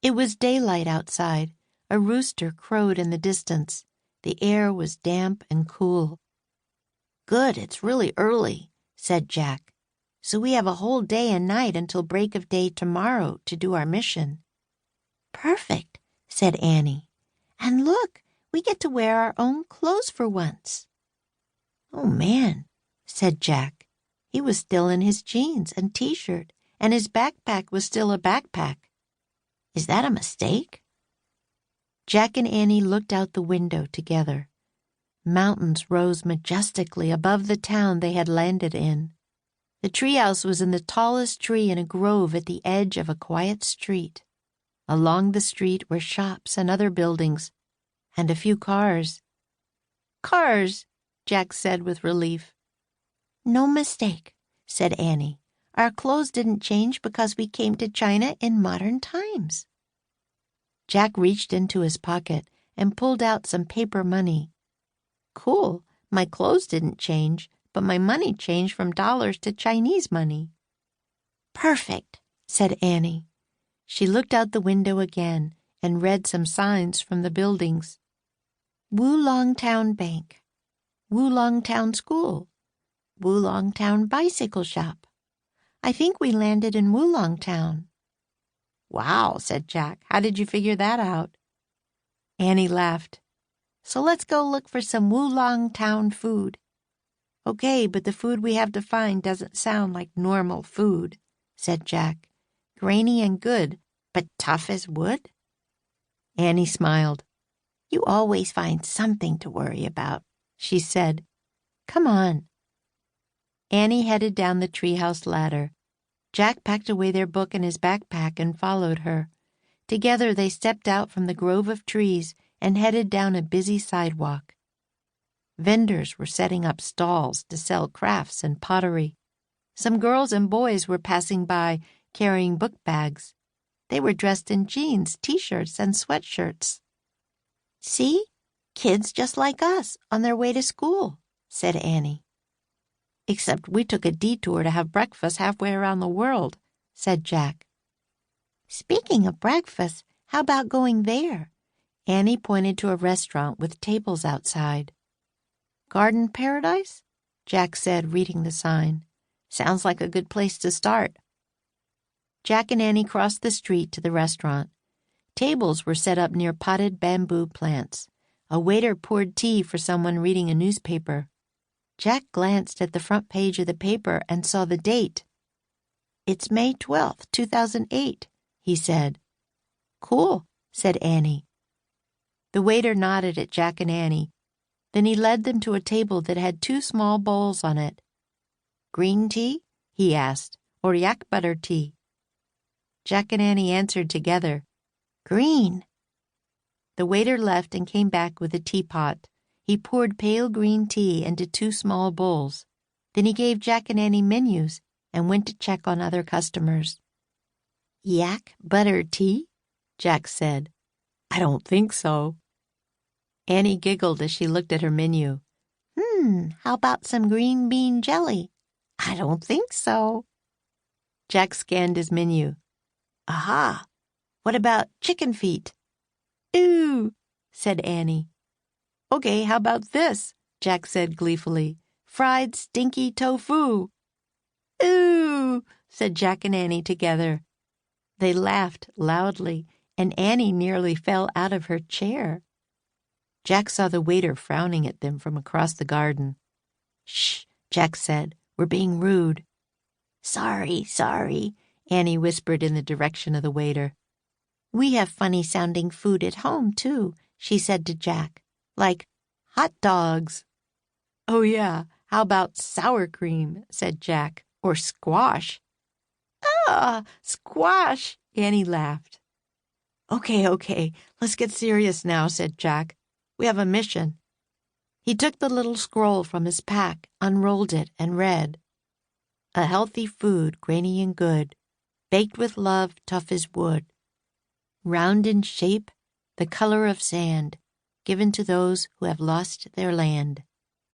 It was daylight outside. A rooster crowed in the distance. The air was damp and cool. "Good, it's really early," said Jack. "So we have a whole day and night until break of day tomorrow to do our mission." "Perfect," said Annie. "And look, we get to wear our own clothes for once." "Oh, man," said Jack. He was still in his jeans and t-shirt, and his backpack was still a backpack. "Is that a mistake?" Jack and Annie looked out the window together. Mountains rose majestically above the town they had landed in. The treehouse was in the tallest tree in a grove at the edge of a quiet street. Along the street were shops and other buildings, and a few cars. "Cars," Jack said with relief. "No mistake," said Annie. "Our clothes didn't change because we came to China in modern times." Jack reached into his pocket and pulled out some paper money. "Cool, my clothes didn't change, but my money changed from dollars to Chinese money." "Perfect," said Annie. She looked out the window again and read some signs from the buildings. Wulong Town Bank, Wulong Town School, Wulong Town Bicycle Shop. I think we landed in Wulong Town. "Wow," said Jack. "How did you figure that out?" Annie laughed. "So let's go look for some Wulong Town food." "Okay, but the food we have to find doesn't sound like normal food," said Jack. "Grainy and good, but tough as wood?" Annie smiled. "You always find something to worry about," she said. "Come on." Annie headed down the treehouse ladder. Jack packed away their book in his backpack and followed her. Together they stepped out from the grove of trees and headed down a busy sidewalk. Vendors were setting up stalls to sell crafts and pottery. Some girls and boys were passing by carrying book bags. They were dressed in jeans, t-shirts, and sweatshirts. "See? Kids just like us on their way to school," said Annie. "Except we took a detour to have breakfast halfway around the world," said Jack. "Speaking of breakfast, how about going there?" Annie pointed to a restaurant with tables outside. "Garden Paradise?" Jack said, reading the sign. "Sounds like a good place to start." Jack and Annie crossed the street to the restaurant. Tables were set up near potted bamboo plants. A waiter poured tea for someone reading a newspaper. Jack glanced at the front page of the paper and saw the date. "It's May 12th, 2008, he said. "Cool," said Annie. The waiter nodded at Jack and Annie. Then he led them to a table that had 2 small bowls on it. "Green tea?" he asked, "or yak butter tea?" Jack and Annie answered together, "Green." The waiter left and came back with a teapot. He poured pale green tea into 2 small bowls. Then he gave Jack and Annie menus and went to check on other customers. "Yak butter tea?" Jack said. "I don't think so." Annie giggled as she looked at her menu. How about some green bean jelly?" "I don't think so." Jack scanned his menu. "Aha! What about chicken feet?" "Ooh," said Annie. "Okay, how about this?" Jack said gleefully. "Fried stinky tofu." "Ooh," said Jack and Annie together. They laughed loudly, and Annie nearly fell out of her chair. Jack saw the waiter frowning at them from across the garden. "Shh," Jack said. "We're being rude." "Sorry, sorry," Annie whispered in the direction of the waiter. "We have funny-sounding food at home, too," she said to Jack. "Like hot dogs." "Oh, yeah, how about sour cream?" said Jack. "Or squash." "Ah, squash!" Annie laughed. Okay, let's get serious now," said Jack. "We have a mission." He took the little scroll from his pack, unrolled it, and read, "A healthy food, grainy and good, baked with love, tough as wood, round in shape, the color of sand, given to those who have lost their land."